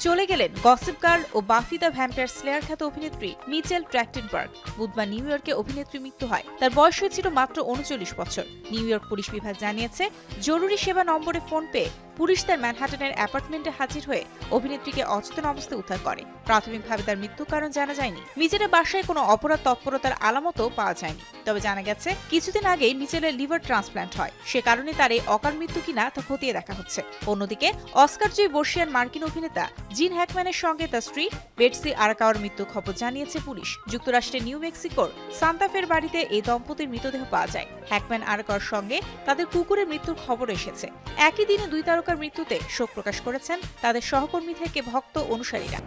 চলে গেলেন Gossip Girl ও বাফি দ্য ভ্যাম্পায়ার স্লেয়ার খ্যাত অভিনেত্রী মিচেল ট্র্যাকটেনবার্গ। বুধবার নিউ ইয়র্কে অভিনেত্রীর মৃত্যু হয়। তার বয়স হয়েছিল মাত্র ৩৯ বছর। নিউ ইয়র্ক পুলিশ বিভাগ জানিয়েছে, জরুরি সেবা নম্বরে ফোন পেয়ে পুলিশ তার ম্যানহাটনের অ্যাপার্টমেন্টে হাজির হয়ে অভিনেত্রীকে অচেতন অবস্থায় উদ্ধার করে। প্রাথমিকভাবে তার মৃত্যুর কারণ জানা যায়নি। মিচেলের বাসায় কোনো অপরাধ তৎপরতার আলামতও পাওয়া যায়নি। তবে জানা গেছে, কিছুদিন আগেই মিচেলের লিভার ট্রান্সপ্ল্যান্ট হয়। সে কারণে তার এই অকাল মৃত্যু কিনা তা খতিয়ে দেখা হচ্ছে। অন্যদিকে অস্কারজয়ী বর্ষিয়ান মার্কিন অভিনেতা জিন হ্যাকম্যানের সঙ্গে তার স্ত্রী বেটসি আরাকাওয়ার মৃত্যুর খবর জানিয়েছে পুলিশ। যুক্তরাষ্ট্রের নিউ মেক্সিকোর সান্তাফের বাড়িতে এই দম্পতির মৃতদেহ পাওয়া যায়। হ্যাকম্যান আরাকাওয়ার সঙ্গে তাদের কুকুরের মৃত্যুর খবর এসেছে। একই দিনে দুই তারকার মৃত্যুতে শোক প্রকাশ করেছেন তাদের সহকর্মী থেকে ভক্ত অনুসারীরা।